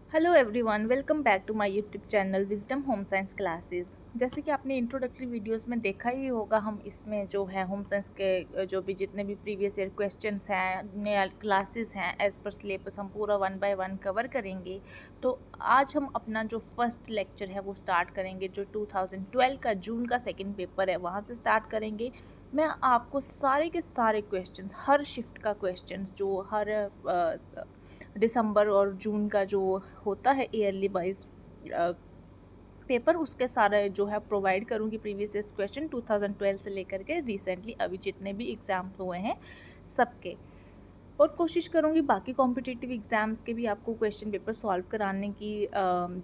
Hello everyone, welcome back to my YouTube channel Wisdom Home Science Classes. जैसे कि आपने introductory videos में देखा ही होगा, हम इसमें जो है होम साइंस के जो भी जितने भी प्रीवियस ईयर क्वेश्चंस हैं, नए क्लासेस हैं, एज पर सिलेबस हम पूरा 1 बाय 1 कवर करेंगे। तो आज हम अपना जो फर्स्ट लेक्चर है वो स्टार्ट करेंगे, जो 2012 का जून का सेकेंड पेपर है वहाँ से स्टार्ट करेंगे। मैं आपको सारे के सारे क्वेश्चंस, हर शिफ्ट का क्वेश्चंस जो हर दिसंबर और जून का जो होता है ईयरली वाइज पेपर, उसके सारे जो है प्रोवाइड करूँगी प्रीवियस ईयर क्वेश्चन 2012 से लेकर के रिसेंटली अभी जितने भी एग्ज़ाम हुए हैं सबके। और कोशिश करूँगी बाकी कॉम्पिटिटिव एग्ज़ाम्स के भी आपको क्वेश्चन पेपर सॉल्व कराने की,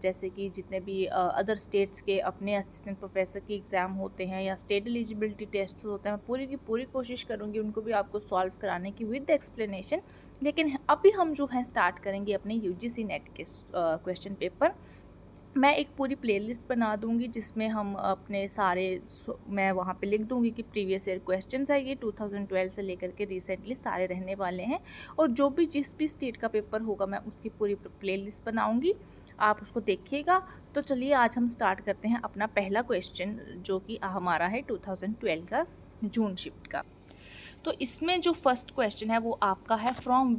जैसे कि जितने भी अदर स्टेट्स के अपने असिस्टेंट प्रोफेसर के एग्ज़ाम होते हैं या स्टेट एलिजिबिलिटी टेस्ट होते हैं, पूरी की पूरी कोशिश करूँगी उनको भी आपको सॉल्व कराने की विद एक्सप्लेनेशन। लेकिन अभी हम जो है स्टार्ट करेंगे अपने यूजीसी नेट के क्वेश्चन पेपर। मैं एक पूरी प्लेलिस्ट बना दूंगी जिसमें हम अपने सारे मैं वहाँ पे लिख दूंगी कि प्रीवियस ईयर क्वेश्चंस है ये 2012 से लेकर के रिसेंटली सारे रहने वाले हैं। और जो भी जिस भी स्टेट का पेपर होगा मैं उसकी पूरी प्लेलिस्ट बनाऊंगी, आप उसको देखिएगा। तो चलिए आज हम स्टार्ट करते हैं अपना पहला क्वेश्चन, जो कि हमारा है 2012 का जून शिफ्ट का। तो इसमें जो फर्स्ट क्वेश्चन है वो आपका है, from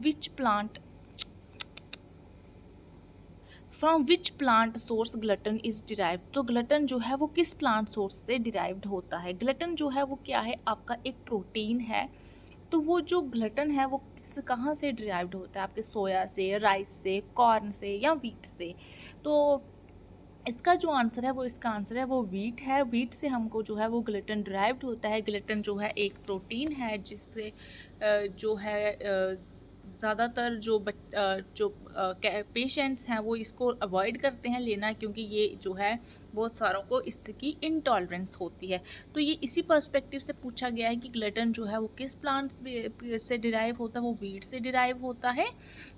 which plant source glutton is derived. तो ग्लटन जो है वो किस प्लांट सोर्स से डिराइव्ड होता है। ग्लटन जो है वो क्या है, आपका एक प्रोटीन है। तो वो जो ग्लटन है वो कहाँ से डिराइव्ड होता है, आपके सोया से, राइस से, कॉर्न से या व्हीट से। तो इसका जो आंसर है वो इसका आंसर है वो व्हीट है। व्हीट से हमको जो है वो ग्लटन डिराइव्ड होता है। ग्लटन जो है एक प्रोटीन है जिससे जो है ज़्यादातर जो पेशेंट्स हैं वो इसको अवॉइड करते हैं लेना, क्योंकि ये जो है बहुत सारों को इसकी इंटॉलरेंस होती है। तो ये इसी पर्सपेक्टिव से पूछा गया है कि ग्लटन जो है वो किस प्लांट से डिराइव होता है, वो व्हीट से डिराइव होता है।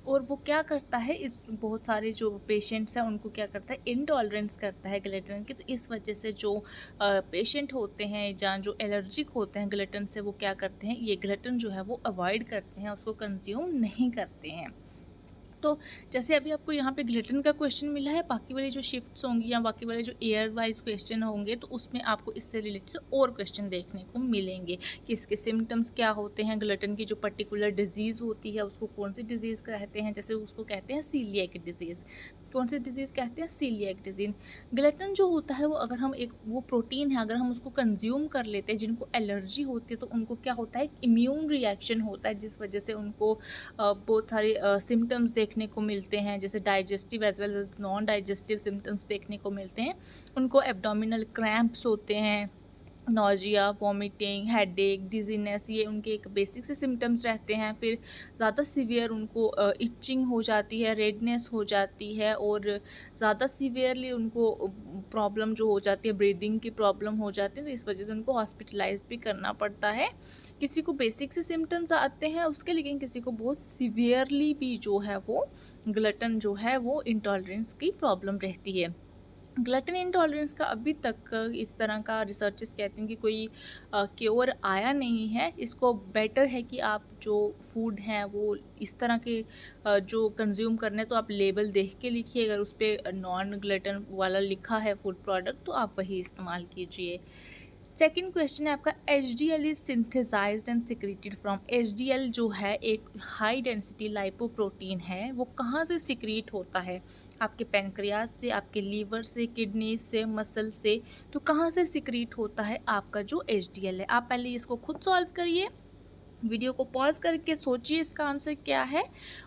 और वो क्या करता है, इस बहुत सारे जो पेशेंट्स हैं उनको क्या करता है, इंटॉलरेंस करता है ग्लटन की। तो इस वजह से जो पेशेंट होते हैं या जो एलर्जिक होते हैं ग्लटन से, वो क्या करते हैं, ये ग्लटन जो है वो अवॉइड करते हैं, उसको कंज्यूम नहीं करते हैं। तो जैसे अभी आपको यहाँ पे ग्लटन का क्वेश्चन मिला है, बाकी वाली जो शिफ्ट्स होंगी या बाकी वाले जो एयर वाइज क्वेश्चन होंगे तो उसमें आपको इससे रिलेटेड और क्वेश्चन देखने को मिलेंगे कि इसके सिम्टम्स क्या होते हैं, ग्लटन की जो पर्टिकुलर डिजीज़ होती है उसको कौन सी डिजीज़ कहते हैं। जैसे उसको कहते हैं सीलिएक डिजीज़। कौन सी डिजीज़ कहते हैं, सीलिएक डिजीज़। ग्लटन जो होता है वो अगर हम एक वो प्रोटीन है, अगर हम उसको कंज्यूम कर लेते हैं, जिनको एलर्जी होती है तो उनको क्या होता है, इम्यून रिएक्शन होता है, जिस वजह से उनको बहुत सारे सिम्टम्स देखने को मिलते हैं, जैसे digestive as well as non digestive symptoms देखने को मिलते हैं। उनको एब्डोमिनल क्रैम्प्स होते हैं, नोजिया, वॉमिटिंग, हेडेक, डिजीनेस, ये उनके एक बेसिक से सिम्टम्स रहते हैं। फिर ज़्यादा सीवियर उनको इचिंग हो जाती है, रेडनेस हो जाती है, और ज़्यादा सीवियरली उनको प्रॉब्लम जो हो जाती है, ब्रीदिंग की प्रॉब्लम हो जाती है। तो इस वजह से उनको हॉस्पिटलाइज भी करना पड़ता है। किसी को बेसिक से सिम्टम्स आते हैं उसके, लेकिन किसी को बहुत सीवियरली भी जो है वो ग्लटन जो है वो इंटॉलरेंस की प्रॉब्लम रहती है। ग्लटन इंटॉलरेंस का अभी तक इस तरह का रिसर्चेस कहते हैं कि कोई क्योर आया नहीं है। इसको बेटर है कि आप जो फूड हैं वो इस तरह के जो कंज्यूम करने, तो आप लेबल देख के लिखिए। अगर उस पर नॉन ग्लटन वाला लिखा है फूड प्रोडक्ट तो आप वही इस्तेमाल कीजिए। सेकेंड क्वेश्चन है आपका, H D L is synthesised and secreted from. H D L जो है एक हाई डेंसिटी लाइपोप्रोटीन है, वो कहाँ से सिक्रीट होता है, आपके पेनक्रियाज से, आपके लीवर से, किडनी से, मसल से। तो कहाँ से सिक्रीट होता है आपका जो एच डी एल है। आप पहले इसको खुद सॉल्व करिए, वीडियो को पॉज करके सोचिए इसका आंसर क्या है,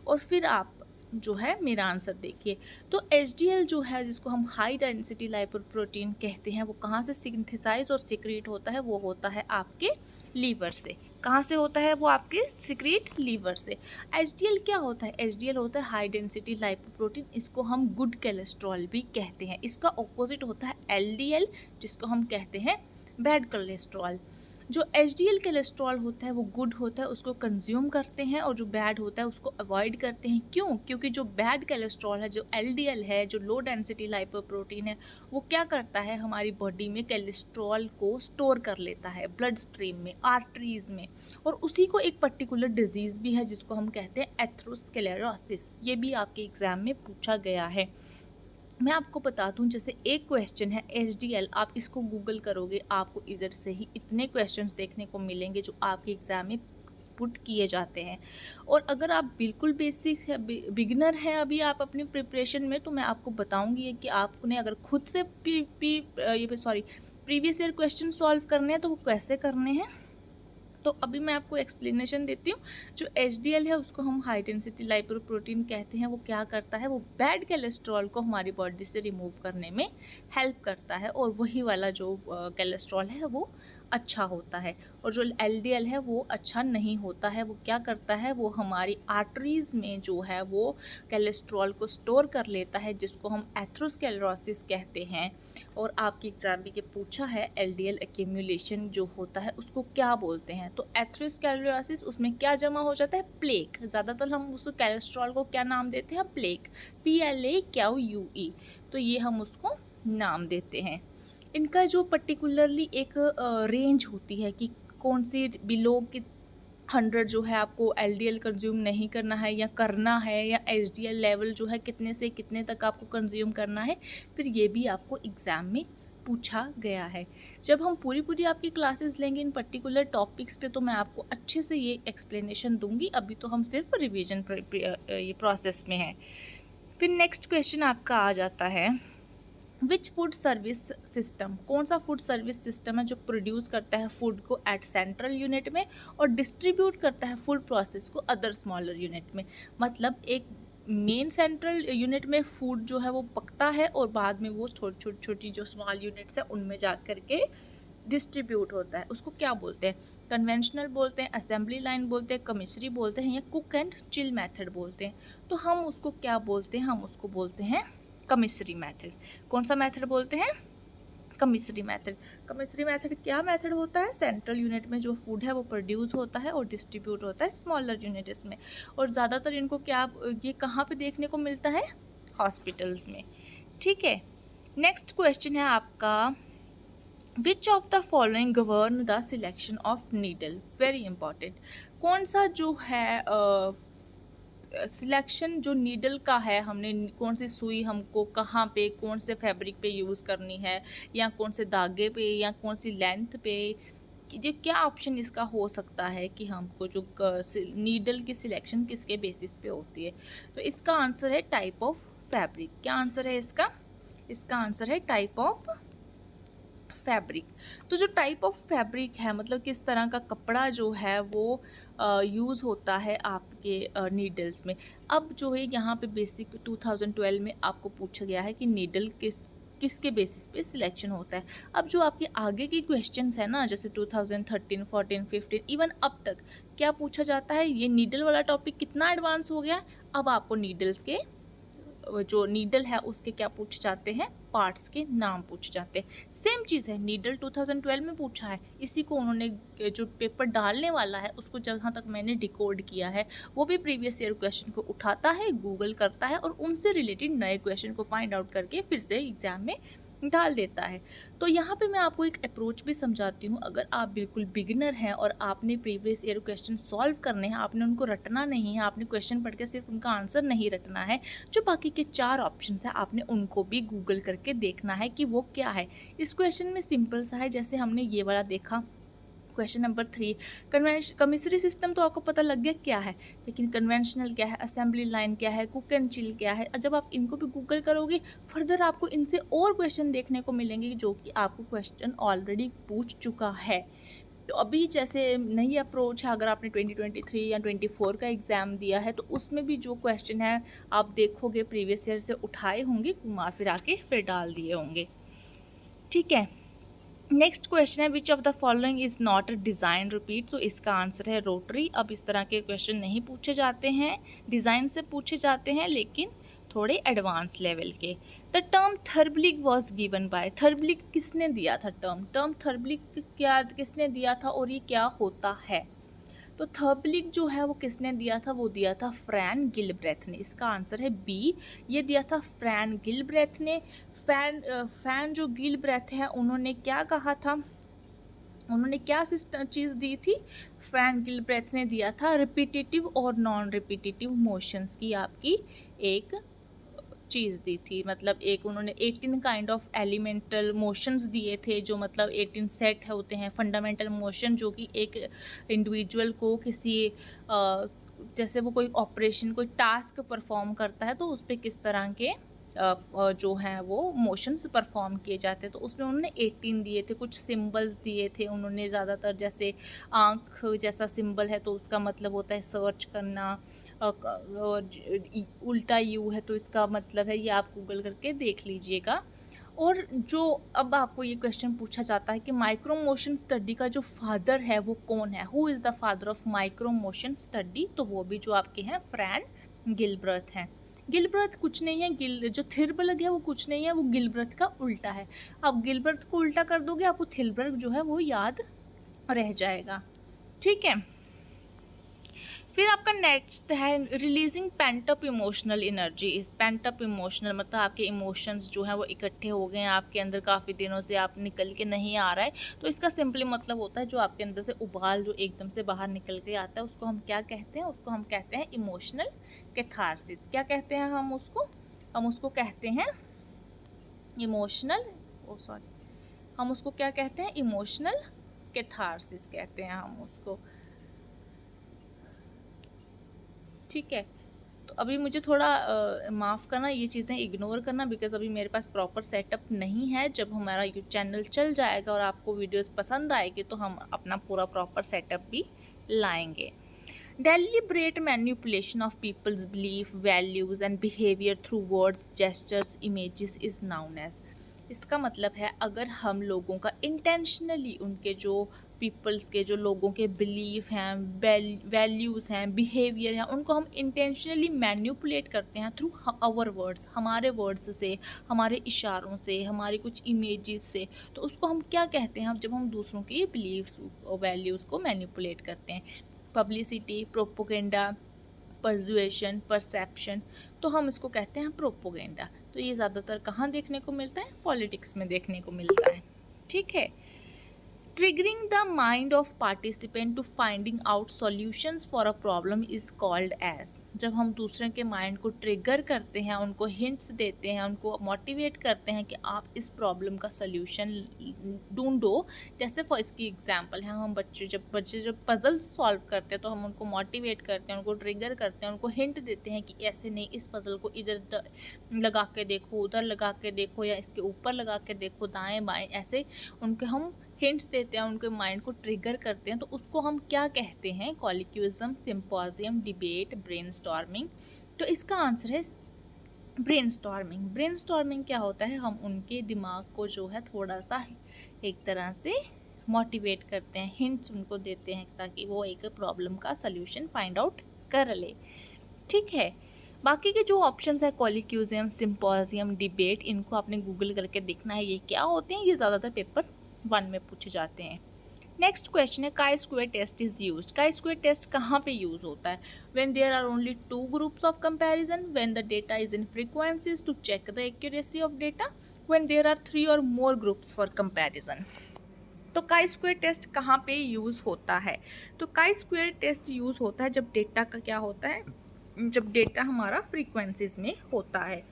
और फिर आप जो है मेरा आंसर देखिए। तो एच जो है, जिसको हम हाई डेंसिटी लाइपोप्रोटीन कहते हैं, वो कहाँ से सिंथेसाइज और सिक्रीट होता है, वो होता है आपके लीवर से। कहाँ से होता है वो, आपके सिक्रीट लीवर से। एच क्या होता है, एच होता है हाई डेंसिटी लाइपोप्रोटीन। इसको हम गुड कोलेस्ट्रॉल भी कहते हैं। इसका ऑपोजिट होता है एल जिसको हम कहते हैं बैड कोलेस्ट्रॉल। जो एचडीएल कोलेस्ट्रॉल होता है वो गुड होता है, उसको कंज्यूम करते हैं, और जो बैड होता है उसको अवॉइड करते हैं। क्यों? क्योंकि जो बैड कोलेस्ट्रॉल है, जो एलडीएल है, जो लो डेंसिटी लाइपोप्रोटीन है, वो क्या करता है, हमारी बॉडी में कोलेस्ट्रॉल को स्टोर कर लेता है ब्लड स्ट्रीम में, आर्टरीज में, और उसी को एक पर्टिकुलर डिजीज़ भी है जिसको हम कहते हैं एथेरोस्क्लेरोसिस। ये भी आपके एग्जाम में पूछा गया है। मैं आपको बता दूं, जैसे एक क्वेश्चन है एचडीएल, आप इसको गूगल करोगे, आपको इधर से ही इतने क्वेश्चंस देखने को मिलेंगे जो आपके एग्ज़ाम में पुट किए जाते हैं। और अगर आप बिल्कुल बेसिक है, बिगिनर हैं अभी आप अपनी प्रिपरेशन में, तो मैं आपको बताऊंगी कि आपने अगर खुद से प्रीवियस ईयर क्वेश्चन सॉल्व करने हैं तो वो कैसे करने हैं। तो अभी मैं आपको एक्सप्लेनेशन देती हूँ। जो एचडीएल है उसको हम हाई डेंसिटी लाइपोप्रोटीन कहते हैं। वो क्या करता है, वो बैड कोलेस्ट्रॉल को हमारी बॉडी से रिमूव करने में हेल्प करता है, और वही वाला जो कोलेस्ट्रॉल है वो अच्छा होता है, और जो एलडीएल है वो अच्छा नहीं होता है। वो क्या करता है, वो हमारी आर्टरीज में जो है वो कोलेस्ट्रॉल को स्टोर कर लेता है, जिसको हम एथेरोस्क्लेरोसिस कहते हैं। और आपके एग्जाम में ये पूछा है एलडीएल एक्यूमुलेशन जो होता है उसको क्या बोलते हैं। तो एथेरोस्क्लेरोसिस, उसमें क्या जमा हो जाता है, प्लेक। ज़्यादातर हम उस कोलेस्ट्रॉल को क्या नाम देते हैं, प्लेक, PLAQUE। तो ये हम उसको नाम देते हैं। इनका जो पर्टिकुलरली एक रेंज होती है कि कौन सी बिलो की 100 जो है आपको एलडीएल कंज्यूम नहीं करना है या करना है, या एचडीएल लेवल जो है कितने से कितने तक आपको कंज्यूम करना है, फिर ये भी आपको एग्ज़ाम में पूछा गया है। जब हम पूरी आपकी क्लासेस लेंगे इन पर्टिकुलर टॉपिक्स पे, तो मैं आपको अच्छे से ये एक्सप्लेनेशन दूंगी। अभी तो हम सिर्फ रिवीजन ये प्रोसेस में हैं। फिर नेक्स्ट क्वेश्चन आपका आ जाता है, विच फूड सर्विस सिस्टम, कौन सा फूड सर्विस सिस्टम है जो प्रोड्यूस करता है फूड को एट सेंट्रल यूनिट में और डिस्ट्रीब्यूट करता है फूड प्रोसेस को अदर स्मॉलर यूनिट में। मतलब एक मेन सेंट्रल यूनिट में फूड जो है वो पकता है, और बाद में वो छोटी छोटी जो स्मॉल यूनिट्स है उनमें जा कर के डिस्ट्रीब्यूट होता है। उसको क्या बोलते हैं, कन्वेंशनल बोलते हैं, असेंबली लाइन बोलते हैं, कमिश्री बोलते हैं, या कुक एंड चिल मेथड बोलते हैं। तो हम उसको क्या बोलते हैं, हम उसको बोलते हैं कमिश्री मेथड। कौन सा मेथड बोलते हैं, कमिश्री मेथड। कमिश्री मेथड क्या मेथड होता है, सेंट्रल यूनिट में जो फूड है वो प्रोड्यूस होता है और डिस्ट्रीब्यूट होता है स्मॉलर यूनिट्स में। और ज़्यादातर इनको क्या, ये कहाँ पे देखने को मिलता है, हॉस्पिटल्स में। ठीक है, नेक्स्ट क्वेश्चन है आपका, विच of the following govern the selection of needle. Very important. कौन सा जो है सिलेक्शन जो नीडल का है, हमने कौन सी सुई हमको कहाँ पे, कौन से फैब्रिक पे यूज़ करनी है, या कौन से धागे पे, या कौन सी लेंथ पे, ये क्या ऑप्शन इसका हो सकता है कि हमको जो नीडल की सिलेक्शन किसके बेसिस पे होती है। तो इसका आंसर है टाइप ऑफ फैब्रिक। क्या आंसर है इसका, इसका आंसर है टाइप ऑफ फैब्रिक। तो जो टाइप ऑफ फैब्रिक है, मतलब किस तरह का कपड़ा जो है वो यूज़ होता है आपके नीडल्स में। अब जो है यहाँ पे बेसिक 2012 में आपको पूछा गया है कि नीडल किसके बेसिस पे सिलेक्शन होता है। अब जो आपके आगे के क्वेश्चंस है ना, जैसे 2013, 14, 15, इवन अब तक क्या पूछा जाता है, ये नीडल वाला टॉपिक कितना एडवांस हो गया। अब आपको नीडल्स के जो नीडल है उसके क्या पूछे जाते हैं, पार्ट्स के नाम पूछे जाते हैं। सेम चीज़ है, नीडल 2012 में पूछा है, इसी को उन्होंने जो पेपर डालने वाला है उसको जहाँ तक मैंने डिकोड किया है, वो भी प्रीवियस ईयर क्वेश्चन को उठाता है, गूगल करता है, और उनसे रिलेटेड नए क्वेश्चन को फाइंड आउट करके फिर से एग्जाम में डाल देता है। तो यहाँ पे मैं आपको एक अप्रोच भी समझाती हूँ। अगर आप बिल्कुल बिगिनर हैं और आपने प्रीवियस ईयर क्वेश्चन सॉल्व करने हैं, आपने उनको रटना नहीं है, आपने क्वेश्चन पढ़ के सिर्फ उनका आंसर नहीं रटना है, जो बाकी के 4 ऑप्शंस है आपने उनको भी गूगल करके देखना है कि वो क्या है। इस क्वेश्चन में सिंपल सा है, जैसे हमने ये वाला देखा क्वेश्चन नंबर 3, कमिश्री सिस्टम तो आपको पता लग गया क्या है, लेकिन कन्वेंशनल क्या है, असेंबली लाइन क्या है, कुक एंड चिल क्या है। जब आप इनको भी गूगल करोगे, फर्दर आपको इनसे और क्वेश्चन देखने को मिलेंगे जो कि आपको क्वेश्चन ऑलरेडी पूछ चुका है। तो अभी जैसे नई अप्रोच है, अगर आपने 2023 या 24 का एग्ज़ाम दिया है तो उसमें भी जो क्वेश्चन है आप देखोगे प्रीवियस ईयर से उठाए होंगे, घुमा फिरा के फिर डाल दिए होंगे। ठीक है, नेक्स्ट क्वेश्चन है, विच of the following is not a design repeat. तो इसका आंसर है रोटरी। अब इस तरह के क्वेश्चन नहीं पूछे जाते हैं, डिज़ाइन से पूछे जाते हैं, लेकिन थोड़े एडवांस लेवल के। The term therblig was given by, therblig किसने दिया था टर्म थर्बलिक क्या किसने दिया था और ये क्या होता है? तो थर्बलिक जो है वो किसने दिया था? वो दिया था फ्रैन गिलब्रेथ ने। इसका आंसर है बी, ये दिया था फ्रैन गिलब्रेथ ने। फैन जो गिलब्रेथ है उन्होंने क्या कहा था, उन्होंने क्या चीज़ दी थी? फ्रैन गिलब्रेथ ने दिया था रिपीटेटिव और नॉन रिपीटेटिव मोशंस की आपकी एक चीज़ दी थी। मतलब एक उन्होंने 18 काइंड ऑफ एलिमेंटल मोशंस दिए थे, जो मतलब 18 सेट होते हैं फंडामेंटल मोशन, जो कि एक इंडिविजुअल को किसी जैसे वो कोई ऑपरेशन कोई टास्क परफॉर्म करता है तो उस पर किस तरह के जो हैं वो मोशंस परफॉर्म किए जाते हैं। तो उसमें उन्होंने 18 दिए थे, कुछ सिंबल्स दिए थे उन्होंने, ज़्यादातर जैसे आँख जैसा सिंबल है तो उसका मतलब होता है सर्च करना, और उल्टा यू है तो इसका मतलब है, ये आप गूगल करके देख लीजिएगा। और जो अब आपको ये क्वेश्चन पूछा जाता है कि माइक्रो मोशन स्टडी का जो फादर है वो कौन है, who is the father of micro motion study? तो वो भी जो आपके हैं फ्रैन गिलब्रेथ हैं। गिलब्रेथ कुछ नहीं है, जो थिरबर्ग है वो कुछ नहीं है, वो गिलब्रेथ का उल्टा है। आप गिलब्रेथ को उल्टा कर दोगे आपको थिरबर्ग जो है वो याद रह जाएगा। ठीक है, फिर आपका नेक्स्ट है रिलीजिंग पेंटअप इमोशनल एनर्जी। इस पेंटअप इमोशनल मतलब आपके इमोशंस जो हैं वो इकट्ठे हो गए हैं आपके अंदर, काफ़ी दिनों से आप निकल के नहीं आ रहा है, तो इसका सिंपली मतलब होता है जो आपके अंदर से उबाल जो एकदम से बाहर निकल के आता है उसको हम क्या कहते हैं? उसको हम कहते हैं इमोशनल कैथारसिस। क्या कहते हैं हम उसको? हम उसको कहते हैं इमोशनल हम उसको क्या कहते हैं? इमोशनल कैथारसिस कहते हैं हम उसको। ठीक है, तो अभी मुझे थोड़ा माफ़ करना, ये चीज़ें इग्नोर करना, बिकॉज़ अभी मेरे पास प्रॉपर सेटअप नहीं है। जब हमारा यूट्यूब चैनल चल जाएगा और आपको वीडियोस पसंद आएगी तो हम अपना पूरा प्रॉपर सेटअप भी लाएंगे। Deliberate manipulation of people's belief, values and behaviour through words, gestures, images is known as. इसका मतलब है अगर हम लोगों का इंटेंशनली उनके जो पीपल्स के जो लोगों के बिलीफ हैं, वैल्यूज़ हैं, बिहेवियर हैं, उनको हम इंटेंशनली मैनिपुलेट करते हैं थ्रू आवर वर्ड्स, हमारे वर्ड्स से, हमारे इशारों से, हमारी कुछ इमेजेस से, तो उसको हम क्या कहते हैं? जब हम दूसरों की बिलीव्स और वैल्यूज़ को मैनिपुलेट करते हैं। पब्लिसिटी, प्रोपोगेंडा, परजुएशन, परसेप्शन, तो हम इसको कहते हैं प्रोपोगेंडा। तो ये ज़्यादातर कहाँ देखने को मिलता है? पॉलिटिक्स में देखने को मिलता है। ठीक है, triggering the mind of participant to finding out solutions for a problem is called as। जब हम दूसरे के माइंड को ट्रिगर करते हैं, उनको हिंट्स देते हैं, उनको मोटिवेट करते हैं कि आप इस प्रॉब्लम का सोल्यूशन ढूंढो। जैसे फॉर इसकी एग्जांपल है, हम बच्चे जब पजल सॉल्व करते हैं तो हम उनको मोटिवेट करते हैं, उनको ट्रिगर करते हैं, उनको हिंट देते हैं कि ऐसे नहीं, इस पजल को इधर लगा के देखो, उधर लगा के देखो, या इसके ऊपर लगा के देखो, दाएं बाएं, ऐसे उनके हम हिंट्स देते हैं, उनके माइंड को ट्रिगर करते हैं। तो उसको हम क्या कहते हैं? कॉलिक्यूजम, सिंपोजियम, डिबेट, ब्रेनस्टॉर्मिंग। तो इसका आंसर है ब्रेनस्टॉर्मिंग। ब्रेनस्टॉर्मिंग क्या होता है? हम उनके दिमाग को जो है थोड़ा सा एक तरह से मोटिवेट करते हैं, हिंट्स उनको देते हैं ताकि वो एक प्रॉब्लम का सल्यूशन फाइंड आउट कर ले। ठीक है, बाकी के जो ऑप्शंस है कॉलिक्यूजियम, सिंपोजियम, डिबेट, इनको आपने गूगल करके देखना है ये क्या होते हैं। ये ज़्यादातर पेपर 1 में पूछे जाते हैं। नेक्स्ट क्वेश्चन है chi square test is used. Chi square test कहाँ पे यूज होता है? When there are only 2 groups of comparison, when the data is in frequencies to check the accuracy of data, when there are 3 और मोर groups for comparison. तो काई square test कहाँ पे use होता है? तो काई स्क्वायर टेस्ट यूज़ होता है जब डेटा का क्या होता है, जब डेटा हमारा फ्रीक्वेंसीज में होता है।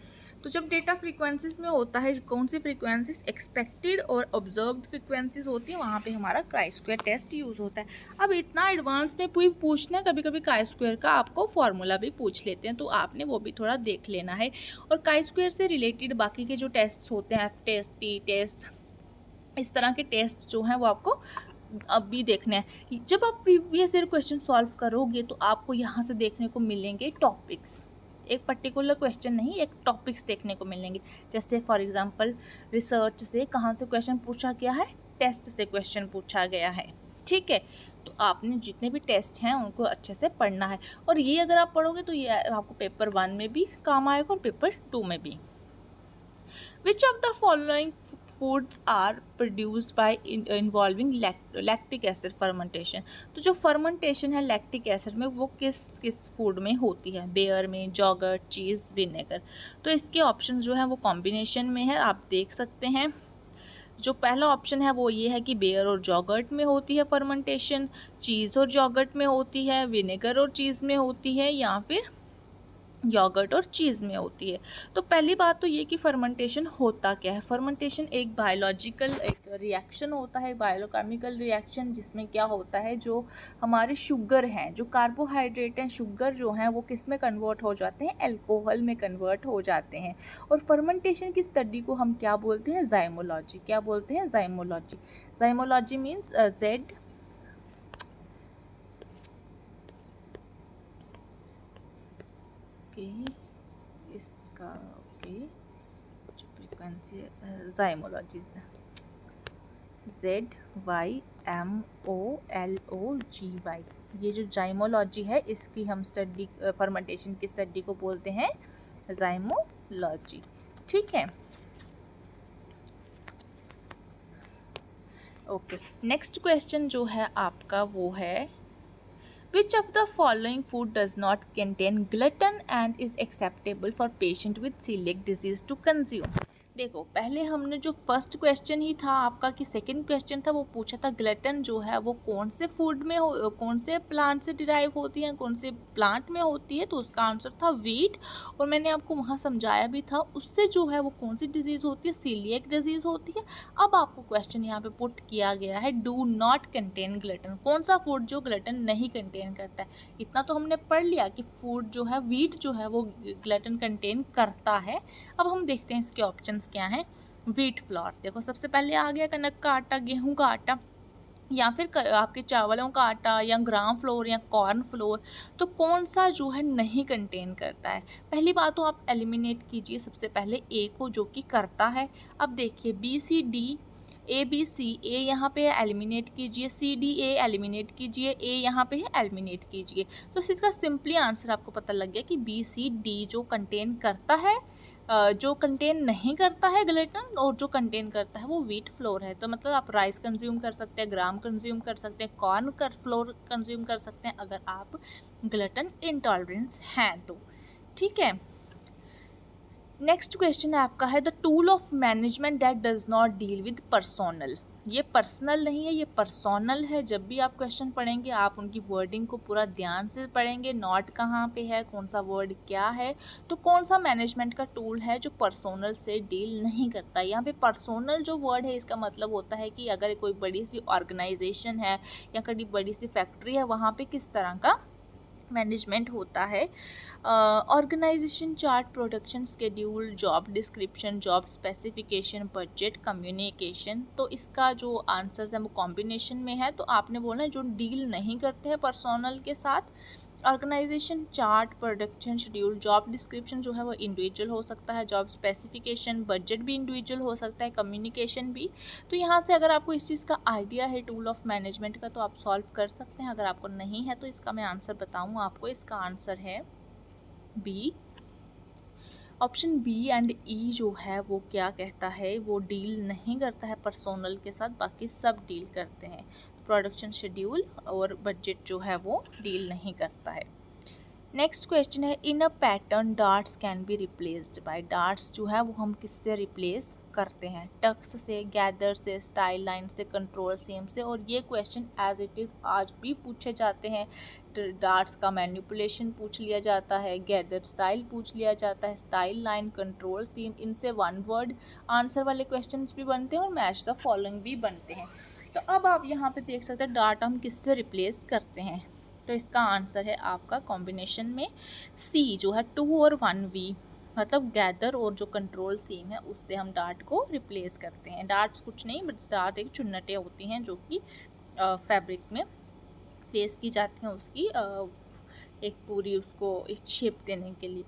तो जब डेटा फ्रीक्वेंसीज में होता है, कौन सी फ्रीक्वेंसीज? एक्सपेक्टेड और ऑब्जर्व्ड फ्रीक्वेंसीज होती है, वहाँ पे हमारा काई स्क्वायर टेस्ट यूज़ होता है। अब इतना एडवांस में कोई पूछना, कभी कभी काई स्क्वायर का आपको फॉर्मूला भी पूछ लेते हैं, तो आपने वो भी थोड़ा देख लेना है। और काई स्क्वायर से रिलेटेड बाकी के जो टेस्ट होते हैं, एफ टेस्ट, टी टेस्ट, इस तरह के टेस्ट जो हैं वो आपको अब भी देखना है। जब आप प्रीवियस ईयर क्वेश्चन सॉल्व करोगे तो आपको यहाँ से देखने को मिलेंगे टॉपिक्स, एक पर्टिकुलर क्वेश्चन नहीं, एक टॉपिक्स देखने को मिलेंगे। जैसे फॉर एग्जांपल रिसर्च से कहाँ से क्वेश्चन पूछा गया है? टेस्ट से क्वेश्चन पूछा गया है। ठीक है। तो आपने जितने भी टेस्ट हैं उनको अच्छे से पढ़ना है, और ये अगर आप पढ़ोगे तो ये आपको पेपर 1 में भी काम आएगा और पेपर 2 में भी। Which of the following foods are produced by involving lactic acid fermentation? तो जो fermentation है lactic acid में, वो किस किस फूड में होती है? बेयर में, जॉगर्ट, चीज़, विनेगर। तो इसके ऑप्शन जो है वो कॉम्बिनेशन में है, आप देख सकते हैं। जो पहला ऑप्शन है वो ये है कि बेयर और जॉगर्ट में होती है फर्मेंटेशन, चीज़ और जॉगर्ट में होती है, विनेगर और चीज़ में होती है, या फिर योगर्ट और चीज़ में होती है। तो पहली बात तो ये कि फर्मेंटेशन होता क्या है। फर्मेंटेशन एक बायोलॉजिकल एक रिएक्शन होता है, बायोकेमिकल रिएक्शन, जिसमें क्या होता है, जो हमारे शुगर हैं, जो कार्बोहाइड्रेट हैं, शुगर जो हैं, वो किस में कन्वर्ट हो जाते हैं, अल्कोहल में कन्वर्ट हो जाते हैं। और फर्मेंटेशन की स्टडी को हम क्या बोलते हैं, जाइमोलॉजी। क्या बोलते हैं, जाइमोलॉजी। जाइमोलॉजी मीन्स जेड इसका जो फ्रीक्वेंसी जाइमोलॉजी, ZYMOLOGY, ये जो जाइमोलॉजी है इसकी हम स्टडी, फर्मेंटेशन की स्टडी को बोलते हैं जाइमोलॉजी। ठीक है, ओके। नेक्स्ट क्वेश्चन जो है आपका वो है, Which of the following food does not contain gluten and is acceptable for patient with celiac disease to consume? देखो, पहले हमने जो फर्स्ट क्वेश्चन ही था आपका, कि सेकंड क्वेश्चन था, वो पूछा था ग्लटन जो है वो कौन से फूड में हो, कौन से प्लांट से डिराइव होती है, कौन से प्लांट में होती है। तो उसका आंसर था वीट, और मैंने आपको वहाँ समझाया भी था उससे जो है वो कौन सी डिजीज़ होती है, सीलिएक डिजीज़ होती है। अब आपको क्वेश्चन यहाँ पे पुट किया गया है, डू नॉट कंटेन ग्लटन, कौन सा फूड जो ग्लटन नहीं कंटेन करता है। इतना तो हमने पढ़ लिया कि फूड जो है, वीट जो है वो ग्लटन कंटेन करता है। अब हम देखते हैं इसके ऑप्शंस क्या हैं। व्हीट फ्लोर, देखो सबसे पहले आ गया कनक का आटा, गेहूं का आटा, या फिर आपके चावलों का आटा, या ग्राम फ्लोर, या कॉर्न फ्लोर। तो कौन सा जो है नहीं कंटेन करता है। पहली बात तो आप एलिमिनेट कीजिए सबसे पहले ए को, जो कि करता है। अब देखिए B C D, A B C, A यहाँ पे है एलिमिनेट कीजिए, सी डी ए एलिमिनेट कीजिए, ए यहाँ पे है एलिमिनेट कीजिए। तो इसका सिंपली आंसर आपको पता लग गया कि बी सी डी जो कंटेन करता है, जो कंटेन नहीं करता है ग्लूटेन, और जो कंटेन करता है वो व्हीट फ्लोर है। तो मतलब आप राइस कंज्यूम कर सकते हैं, ग्राम कंज्यूम कर सकते हैं, कॉर्न कर फ्लोर कंज्यूम कर सकते हैं, अगर आप ग्लूटेन इंटॉलरेंस हैं तो। ठीक है, नेक्स्ट क्वेश्चन आपका है, the tool of management that does not deal with personnel. ये पर्सनल नहीं है, ये पर्सोनल है। जब भी आप क्वेश्चन पढ़ेंगे आप उनकी वर्डिंग को पूरा ध्यान से पढ़ेंगे, नॉट कहाँ पे है, कौन सा वर्ड क्या है। तो कौन सा मैनेजमेंट का टूल है जो पर्सोनल से डील नहीं करता। यहाँ पे पर्सोनल जो वर्ड है इसका मतलब होता है कि अगर कोई बड़ी सी ऑर्गेनाइजेशन है या कभी बड़ी सी फैक्ट्री है, वहाँ पे किस तरह का मैनेजमेंट होता है। Organisation chart, production schedule, job description, job specification, budget, communication. तो इसका जो आंसर्स है वो कॉम्बिनेशन में है। तो आपने बोलना है जो डील नहीं करते हैं पर्सोनल के साथ। Organisation chart, production schedule, job description जो है वो इंडिविजुअल हो सकता है, जॉब स्पेसिफिकेशन, बजट भी इंडिविजुअल हो सकता है, कम्युनिकेशन भी। तो यहाँ से अगर आपको इस चीज़ का आइडिया है टूल ऑफ मैनेजमेंट का तो आप सॉल्व कर सकते हैं। अगर आपको नहीं है तो इसका मैं आंसर बताऊँ आपको। इसका आंसर है बी, ऑप्शन बी एंड ई जो है वो क्या कहता है, वो डील नहीं करता है पर्सोनल के साथ, बाकी सब डील करते हैं। प्रोडक्शन शेड्यूल और बजट जो है वो डील नहीं करता है। नेक्स्ट क्वेश्चन है, in a pattern darts can be replaced by. Darts जो है वो हम किससे रिप्लेस करते हैं, टक्स से, गैदर से, स्टाइल लाइन से, कंट्रोल सीम से। और ये क्वेश्चन एज इट इज़ आज भी पूछे जाते हैं। डार्ट्स का मैनिपुलेशन पूछ लिया जाता है, गैदर स्टाइल पूछ लिया जाता है, स्टाइल लाइन, कंट्रोल सीम, इनसे वन वर्ड आंसर वाले क्वेश्चन भी बनते हैं और मैच द फॉलोइंग भी बनते हैं। तो अब आप यहाँ पे देख सकते हैं डार्ट हम किससे रिप्लेस करते हैं। तो इसका आंसर है आपका कॉम्बिनेशन में सी, जो है 2 और 1V, मतलब गैदर और जो कंट्रोल सीम है उससे हम डार्ट को रिप्लेस करते हैं। डार्ट्स कुछ नहीं बट डार्ट एक चुन्नटें होती हैं जो कि फैब्रिक में प्लेस की जाती हैं, उसकी एक पूरी उसको एक शेप देने के लिए।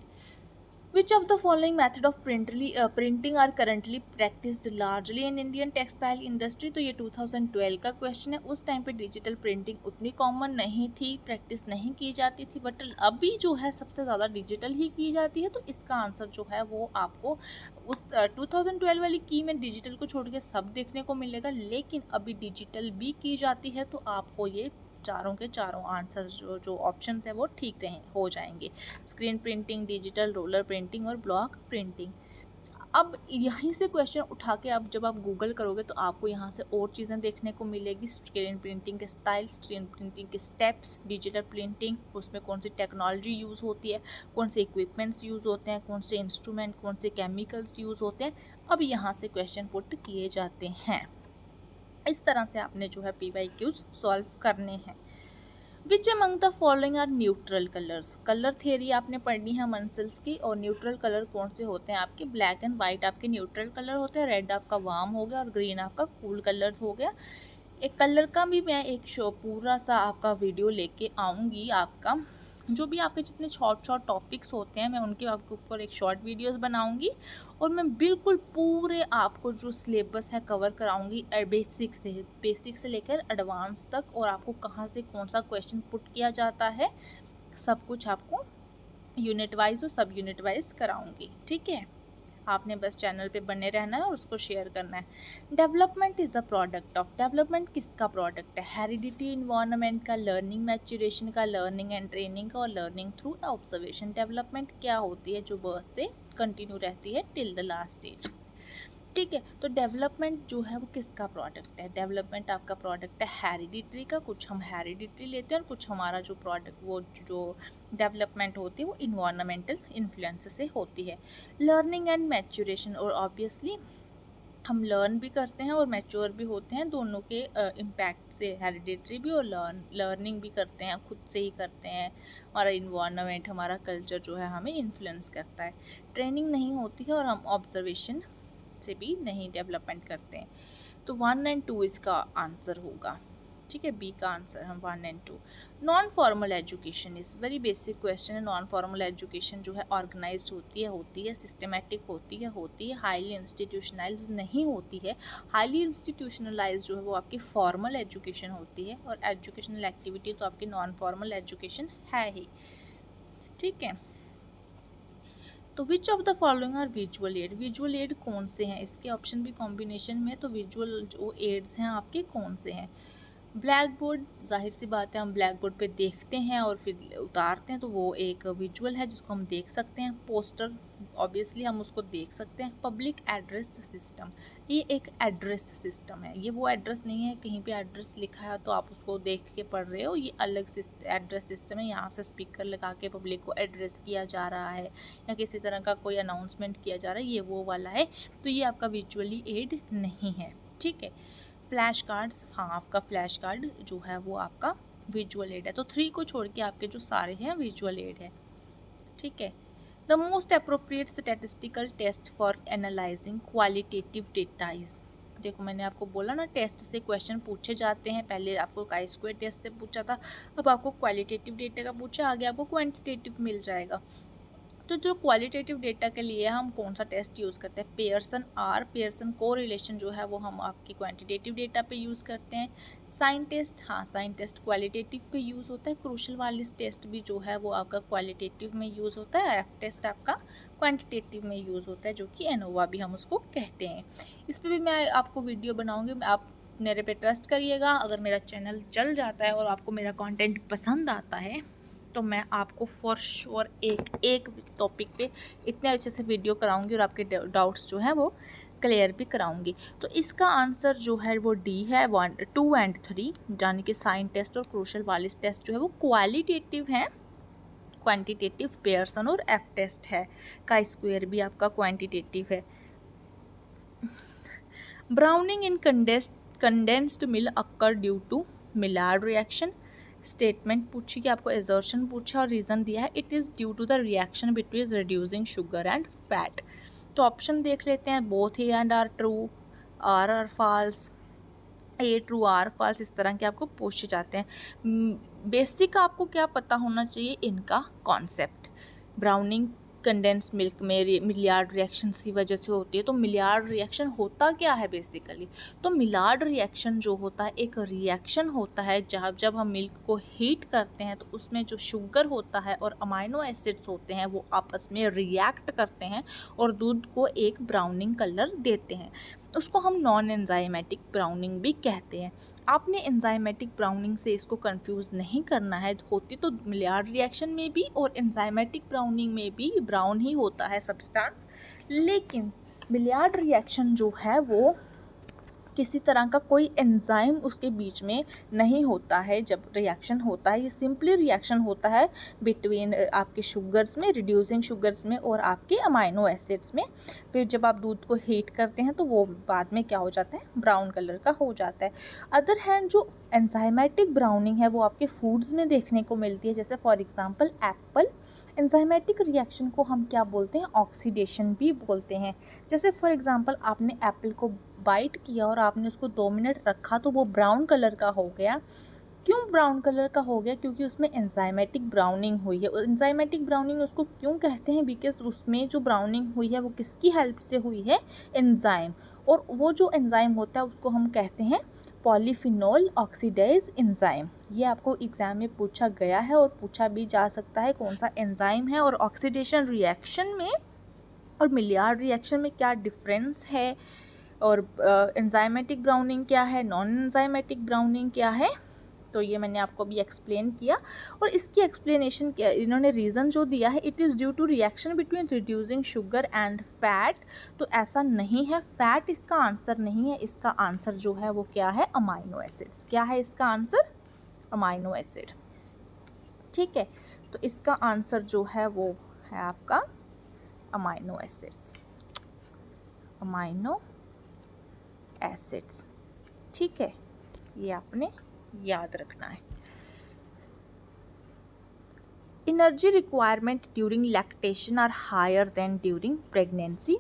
Which of the following method of printing are currently practiced largely in Indian textile industry? तो ये 2012 का क्वेश्चन है। उस टाइम पे डिजिटल प्रिंटिंग उतनी कॉमन नहीं थी, प्रैक्टिस नहीं की जाती थी, बट अभी जो है सबसे ज़्यादा डिजिटल ही की जाती है। तो इसका आंसर जो है वो आपको उस 2012 वाली की में डिजिटल को छोड़ के सब देखने को मिलेगा, लेकिन अभी डिजिटल भी की जाती है। तो आपको ये चारों के चारों आंसर जो ऑप्शंस है वो ठीक रहे हो जाएंगे। Screen printing, digital, roller printing और ब्लॉक प्रिंटिंग। अब यहीं से क्वेश्चन उठा के अब जब आप गूगल करोगे तो आपको यहाँ से और चीज़ें देखने को मिलेगी। स्क्रीन प्रिंटिंग के स्टाइल, स्क्रीन प्रिंटिंग के स्टेप्स, डिजिटल प्रिंटिंग उसमें कौन सी टेक्नोलॉजी यूज़ होती है, कौन से इक्विपमेंट्स यूज़ होते हैं, कौन से इंस्ट्रूमेंट, कौन से केमिकल्स यूज़ होते हैं। अब यहाँ से क्वेश्चन पुट किए जाते हैं। इस तरह से आपने जो है PYQs सॉल्व करने हैं। Which among the following are neutral colours? Colour theory आपने पढ़नी है मन्सेल्स की। और न्यूट्रल कलर कौन से होते हैं आपके? ब्लैक एंड वाइट आपके न्यूट्रल कलर होते हैं, रेड आपका वार्म हो गया और ग्रीन आपका कूल कलर हो गया। एक कलर का भी मैं एक पूरा सा आपका वीडियो लेके आऊँगी। आपका जो भी आपके जितने शॉर्ट टॉपिक्स होते हैं मैं उनके आपके ऊपर एक शॉर्ट वीडियोस बनाऊंगी, और मैं बिल्कुल पूरे आपको जो सिलेबस है कवर कराऊंगी बेसिक से लेकर एडवांस तक, और आपको कहाँ से कौन सा क्वेश्चन पुट किया जाता है सब कुछ आपको यूनिट वाइज और सब यूनिट वाइज कराऊंगी। ठीक है, आपने बस चैनल पे बने रहना है और उसको शेयर करना है। Development is a product of, development किसका प्रोडक्ट है? हेरिडिटी इन्वायरमेंट का, लर्निंग मैच्योरेशन का, लर्निंग एंड ट्रेनिंग का, और लर्निंग थ्रू ऑब्जर्वेशन। डेवलपमेंट क्या होती है? जो बर्थ से कंटिन्यू रहती है टिल द लास्ट स्टेज। ठीक है, तो डेवलपमेंट जो है वो किसका प्रोडक्ट है? डेवलपमेंट आपका प्रोडक्ट है हेरिडिटरी का। कुछ हम हेरिडिटरी लेते हैं और कुछ हमारा जो प्रोडक्ट वो जो डेवलपमेंट होती है वो इन्वायरमेंटल इन्फ्लुएंस से होती है। लर्निंग एंड मैच्योरेशन, और ऑब्वियसली हम लर्न भी करते हैं और मैच्योर भी होते हैं, दोनों के इम्पैक्ट से। हेरिडिटरी भी और लर्निंग भी करते हैं, खुद से ही करते हैं। हमारा इन्वायरमेंट, हमारा कल्चर जो है हमें इन्फ्लुएंस करता है। ट्रेनिंग नहीं होती है और हम ऑब्जर्वेशन से भी नहीं डेवलपमेंट करते हैं। तो 1 एंड 2 इसका आंसर होगा। ठीक है, बी का आंसर हम 1 and 2। Non formal education is very basic question है। नॉन फॉर्मल एजुकेशन जो है ऑर्गेनाइज होती है सिस्टमेटिक होती है हाईली इंस्टीट्यूशनलाइज नहीं होती है। हाईली इंस्टीट्यूशनलाइज जो है वो आपकी फॉर्मल एजुकेशन होती है, और एजुकेशनल एक्टिविटी तो आपकी नॉन फॉर्मल एजुकेशन है ही। ठीक है, तो which of the following are visual aid? Visual aid कौन से हैं? इसके ऑप्शन भी कॉम्बिनेशन में, तो विजुअल जो एड्स हैं आपके कौन से हैं? ब्लैक बोर्ड, जाहिर सी बात है हम ब्लैक बोर्ड पे देखते हैं और फिर उतारते हैं, तो वो एक विजुअल है जिसको हम देख सकते हैं। पोस्टर ऑब्वियसली हम उसको देख सकते हैं। पब्लिक एड्रेस सिस्टम, ये एक एड्रेस सिस्टम है। ये वो एड्रेस नहीं है कहीं पे एड्रेस लिखा है तो आप उसको देख के पढ़ रहे हो, ये अलग एड्रेस सिस्टम है। यहाँ से स्पीकर लगा के पब्लिक को एड्रेस किया जा रहा है या किसी तरह का कोई अनाउंसमेंट किया जा रहा है, ये वो वाला है। तो ये आपका विजुअली एड नहीं है। ठीक है, फ्लैश कार्ड्स, हाँ आपका फ्लैश कार्ड जो है वो आपका विजुअल एड है। तो 3 को छोड़ के आपके जो सारे हैं विजुअल एड है। ठीक है, the most appropriate statistical test for analysing qualitative data is. देखो मैंने आपको बोला ना टेस्ट से क्वेश्चन पूछे जाते हैं। पहले आपको काई स्क्वायर टेस्ट से पूछा था, अब आपको क्वालिटेटिव डेटा का पूछा, आगे आपको क्वांटिटेटिव मिल जाएगा। तो जो क्वालिटेटिव डेटा के लिए हम कौन सा टेस्ट यूज़ करते हैं? पेयरसन आर, पेयरसन कोरिलेशन जो है वो हम आपकी क्वांटिटेटिव डेटा पे यूज़ करते हैं। साइन टेस्ट, हाँ साइन टेस्ट क्वालिटेटिव पे यूज़ होता है। क्रूशल वालिस टेस्ट भी जो है वो आपका क्वालिटेटिव में यूज़ होता है। एफ टेस्ट आपका क्वांटिटेटिव में यूज़ होता है, जो कि एनोवा भी हम उसको कहते हैं। इस पर भी मैं आपको वीडियो बनाऊँगी, आप मेरे पे ट्रस्ट करिएगा। अगर मेरा चैनल चल जाता है और आपको मेरा कंटेंट पसंद आता है तो मैं आपको फॉर श्योर एक टॉपिक पे इतने अच्छे से वीडियो कराऊंगी और आपके डाउट्स जो हैं वो क्लियर भी कराऊंगी। तो इसका आंसर जो है वो डी है। 1, 2 एंड 3 यानी कि साइन टेस्ट और क्रूशल वालिस टेस्ट जो है वो क्वालिटेटिव हैं। क्वांटिटेटिव पेयरसन और एफ टेस्ट है। का स्क्वायर भी आपका क्वांटिटेटिव है। Browning in condensed milk occur due to Maillard reaction. Statement पूछी कि आपको एजर्शन पूछा और रीज़न दिया है, it is due to the reaction between reducing sugar and fat. तो ऑप्शन देख लेते हैं। Both A and R true, R false, A true R false, इस तरह के आपको पूछे जाते हैं। बेसिक आपको क्या पता होना चाहिए इनका कॉन्सेप्ट। ब्राउनिंग कंडेंस मिल्क में मिलियार्ड रिएक्शन की वजह से होती है। तो मिलियार्ड रिएक्शन होता क्या है बेसिकली? तो मिलार्ड रिएक्शन जो होता है एक रिएक्शन होता है जब हम मिल्क को हीट करते हैं तो उसमें जो शुगर होता है और अमाइनो एसिड्स होते हैं वो आपस में रिएक्ट करते हैं और दूध को एक ब्राउनिंग कलर देते हैं। उसको हम नॉन एंजाइमेटिक ब्राउनिंग भी कहते हैं। आपने एंजाइमेटिक ब्राउनिंग से इसको कंफ्यूज नहीं करना है, होती तो मिलियार्ड रिएक्शन में भी और एंजाइमेटिक ब्राउनिंग में भी ब्राउन ही होता है सब्सटेंस, लेकिन मिलियार्ड रिएक्शन जो है वो किसी तरह का कोई एंजाइम उसके बीच में नहीं होता है। जब रिएक्शन होता है ये सिंपली रिएक्शन होता है बिटवीन आपके शुगर्स में, रिड्यूसिंग शुगर्स में और आपके अमाइनो एसिड्स में। फिर जब आप दूध को हीट करते हैं तो वो बाद में क्या हो जाता है, ब्राउन कलर का हो जाता है। अदर हैंड जो एंजाइमेटिक ब्राउनिंग है वो आपके फूड्स में देखने को मिलती है, जैसे for example Apple. Enzymatic reaction को हम क्या बोलते हैं, ऑक्सीडेशन भी बोलते हैं। जैसे फॉर एग्जांपल आपने एप्पल को बाइट किया और आपने उसको 2 मिनट रखा तो वो ब्राउन कलर का हो गया। क्यों ब्राउन कलर का हो गया? क्योंकि उसमें एंजाइमेटिक ब्राउनिंग हुई है। एंजाइमेटिक ब्राउनिंग उसको क्यों कहते हैं? बिकॉज उसमें जो ब्राउनिंग हुई है वो किसकी हेल्प से हुई है, एंजाइम। और वो जो एंजाइम होता है उसको हम कहते हैं पॉलीफिनोल ऑक्सीडाइज एंजाइम। ये आपको एग्जाम में पूछा गया है और पूछा भी जा सकता है कौन सा एंजाइम है। और ऑक्सीडेशन रिएक्शन में और मिलियार्ड रिएक्शन में क्या डिफरेंस है, और एंजाइमेटिक ब्राउनिंग क्या है, नॉन एंजाइमेटिक ब्राउनिंग क्या है, तो ये मैंने आपको अभी एक्सप्लेन किया। और इसकी एक्सप्लेनेशन क्या, इन्होंने रीज़न जो दिया है, it is due to reaction between reducing sugar and fat. तो ऐसा नहीं है, फैट इसका आंसर नहीं है। इसका आंसर जो है वो क्या है, अमाइनो एसिड्स। क्या है इसका आंसर, अमाइनो एसिड। ठीक है, तो इसका आंसर जो है वो है आपका अमाइनो एसिड्स, अमाइनो एसिड्स। ठीक है, ये आपने याद रखना है। Energy requirement during lactation are higher than during pregnancy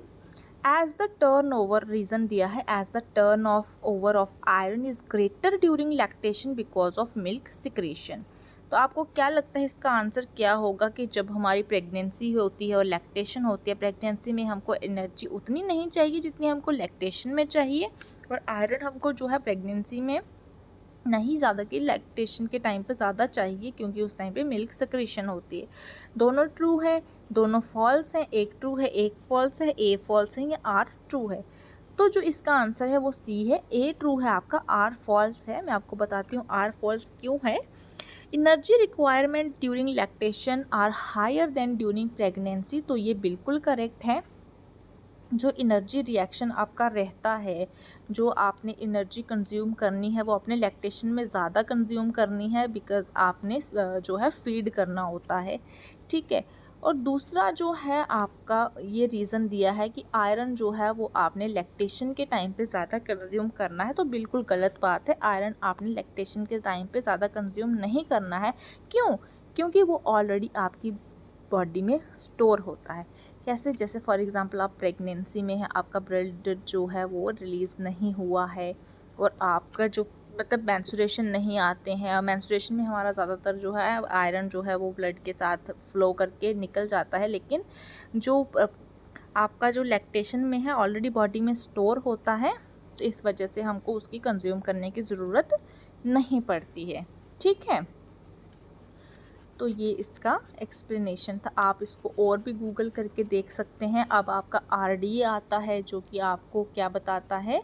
as the turn over, reason दिया है as the turn of over of iron is greater during lactation because of milk secretion. तो आपको क्या लगता है इसका आंसर क्या होगा कि जब हमारी प्रेगनेंसी होती है और लैक्टेशन होती है, प्रेगनेंसी में हमको एनर्जी उतनी नहीं चाहिए जितनी हमको लैक्टेशन में चाहिए, और आयरन हमको जो है प्रेगनेंसी में नहीं ज़्यादा कि लैक्टेशन के टाइम पे ज़्यादा चाहिए, क्योंकि उस टाइम पे मिल्क सिक्रेशन होती है। दोनों ट्रू है, दोनों फॉल्स हैं, एक ट्रू है एक फॉल्स है, ए फॉल्स है या आर ट्रू है। तो जो इसका आंसर है वो सी है, ए ट्रू है आपका, आर फॉल्स है। मैं आपको बताती हूँ आर फॉल्स क्यों है। Energy requirement during lactation are higher than during pregnancy, तो ये बिल्कुल करेक्ट है। जो एनर्जी रिएक्शन आपका रहता है, जो आपने एनर्जी कंज्यूम करनी है वो अपने लैक्टेशन में ज़्यादा कंज्यूम करनी है, बिकॉज आपने जो है फीड करना होता है। ठीक है, और दूसरा जो है आपका ये रीज़न दिया है कि आयरन जो है वो आपने लैक्टेशन के टाइम पे ज़्यादा कंज्यूम करना है, तो बिल्कुल गलत बात है। आयरन आपने लैक्टेशन के टाइम पे ज़्यादा कंज्यूम नहीं करना है। क्यों? क्योंकि वो ऑलरेडी आपकी बॉडी में स्टोर होता है। कैसे? जैसे फॉर एग्ज़ाम्पल आप प्रेगनेंसी में हैं, आपका ब्लड जो है वो रिलीज़ नहीं हुआ है और आपका जो मतलब मेंस्ट्रुएशन नहीं आते हैं, और मेंस्ट्रुएशन में हमारा ज़्यादातर जो है आयरन जो है वो ब्लड के साथ फ्लो करके निकल जाता है, लेकिन जो आपका जो लैक्टेशन में है ऑलरेडी बॉडी में स्टोर होता है, तो इस वजह से हमको उसकी कंज्यूम करने की ज़रूरत नहीं पड़ती है। ठीक है, तो ये इसका एक्सप्लेनेशन था। आप इसको और भी गूगल करके देख सकते हैं। अब आपका RDA आता है जो कि आपको क्या बताता है,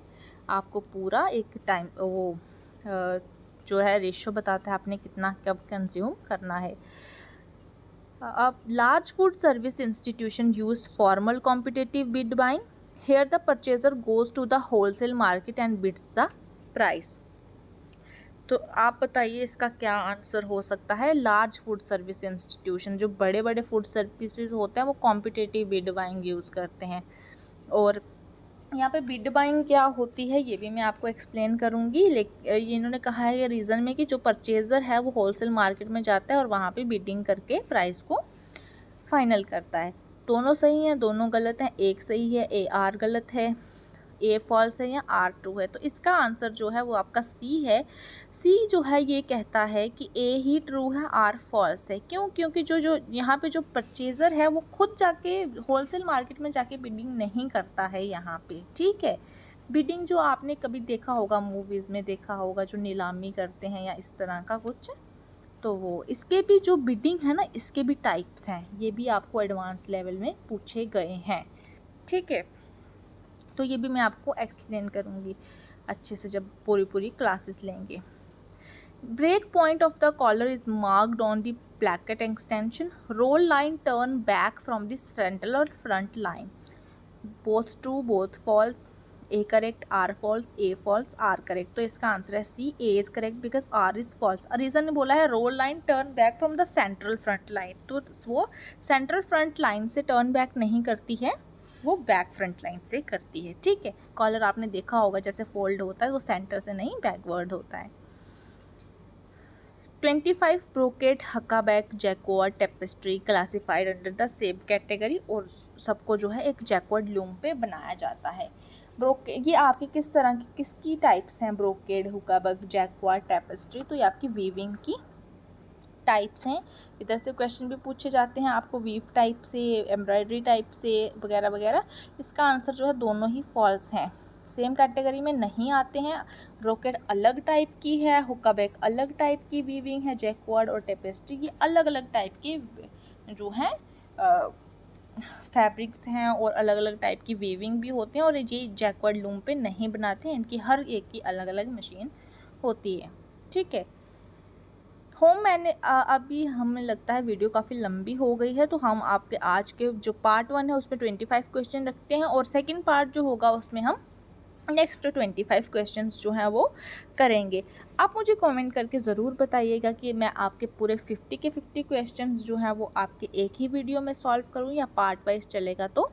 आपको पूरा एक टाइम वो जो है रेशियो बताता है आपने कितना कब कंज्यूम करना है। अब large food service institution use formal competitive bid buying, here the purchaser goes to the wholesale market and bids the price. तो आप बताइए इसका क्या आंसर हो सकता है। लार्ज फूड सर्विस इंस्टीट्यूशन, जो बड़े बड़े फूड सर्विसेज होते हैं वो कॉम्पिटिटिव बिड बाइंग यूज़ करते हैं। और यहाँ पे बिड बाइंग क्या होती है ये भी मैं आपको एक्सप्लेन करूँगी, लेकिन इन्होंने कहा है ये रीज़न में कि जो परचेज़र है वो होलसेल मार्केट में जाता है और वहाँ पे बिडिंग करके प्राइस को फाइनल करता है। दोनों सही हैं, दोनों गलत हैं, एक सही है, AR गलत है। ए फॉल्स है या आर ट्रू है। तो इसका आंसर जो है वो आपका सी है। सी जो है ये कहता है कि ए ही ट्रू है, आर फॉल्स है। क्यों? क्योंकि जो यहाँ पे जो परचेज़र है वो खुद जाके होलसेल मार्केट में जाके बिडिंग नहीं करता है यहाँ पे, ठीक है। बिडिंग जो आपने कभी देखा होगा, मूवीज़ में देखा होगा, जो नीलामी करते हैं या इस तरह का कुछ, तो वो इसके भी जो बिडिंग है ना, इसके भी टाइप्स हैं, ये भी आपको एडवांस लेवल में पूछे गए हैं, ठीक है। तो ये भी मैं आपको एक्सप्लेन करूँगी अच्छे से जब पूरी क्लासेस लेंगे। Break point of the collar is marked on the placket extension. Roll line turn back from the central और front line. Both true both false. A correct, R false, A false, R correct. तो इसका answer है C, A is correct because R is false. Reason ने बोला है roll line turn back from the central front line, तो वो central front line से turn back नहीं करती है, वो बैक फ्रंट लाइन से करती है, ठीक है। कॉलर आपने देखा होगा जैसे फोल्ड होता है वो सेंटर से नहीं बैकवर्ड होता है। 25 brocade hakka back Jacquard tapestry classified under the same category, और सबको जो है एक जैकवर्ड लूम पे बनाया जाता है। ये आपके किस तरह की किसकी टाइप्स हैं? ब्रोकेड, हुक्का बैक, जैकवर्ड, टेपेस्ट्री। तो ये आपकी वीविंग की टाइप्स हैं। इधर से क्वेश्चन भी पूछे जाते हैं आपको वीव टाइप से, एम्ब्रॉयडरी टाइप से वगैरह वगैरह। इसका आंसर जो है दोनों ही फॉल्स हैं, सेम कैटेगरी में नहीं आते हैं। ब्रोकेड अलग टाइप की है, हुक्का बैक अलग टाइप की वीविंग है, जैकवर्ड और टेपेस्ट्री ये अलग अलग टाइप के जो हैं फैब्रिक्स हैं और अलग अलग टाइप की वीविंग भी होते हैं, और ये जैकवर्ड लूम पे नहीं बनाते हैं, इनकी हर एक की अलग अलग मशीन होती है, ठीक है। मैंने अभी हमें लगता है वीडियो काफ़ी लंबी हो गई है, तो हम आपके आज के जो पार्ट 1 है उसमें 25 क्वेश्चन रखते हैं, और सेकंड पार्ट जो होगा उसमें हम नेक्स्ट 25 क्वेश्चंस जो हैं वो करेंगे। आप मुझे कमेंट करके ज़रूर बताइएगा कि मैं आपके पूरे 50 के 50 क्वेश्चंस जो हैं वो आपके एक ही वीडियो में सॉल्व करूं या पार्ट वाइज चलेगा तो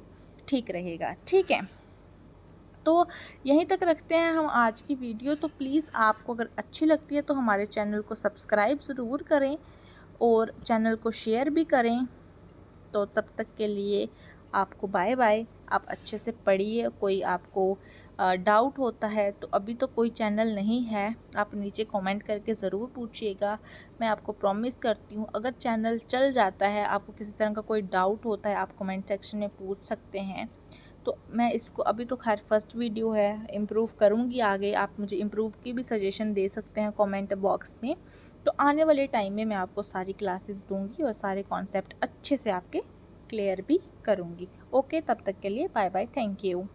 ठीक रहेगा, ठीक है। तो यहीं तक रखते हैं हम आज की वीडियो। तो प्लीज़ आपको अगर अच्छी लगती है तो हमारे चैनल को सब्सक्राइब ज़रूर करें और चैनल को शेयर भी करें। तो तब तक के लिए आपको बाय बाय। आप अच्छे से पढ़िए। कोई आपको डाउट होता है तो अभी तो कोई चैनल नहीं है, आप नीचे कमेंट करके ज़रूर पूछिएगा। मैं आपको प्रॉमिस करती हूँ अगर चैनल चल जाता है, आपको किसी तरह का कोई डाउट होता है, आप कमेंट सेक्शन में पूछ सकते हैं। तो मैं इसको, अभी तो खैर फर्स्ट वीडियो है, इम्प्रूव करूँगी आगे। आप मुझे इम्प्रूव की भी सजेशन दे सकते हैं कमेंट बॉक्स में। तो आने वाले टाइम में मैं आपको सारी क्लासेस दूंगी और सारे कॉन्सेप्ट अच्छे से आपके क्लियर भी करूँगी। ओके, तब तक के लिए बाय बाय, थैंक यू।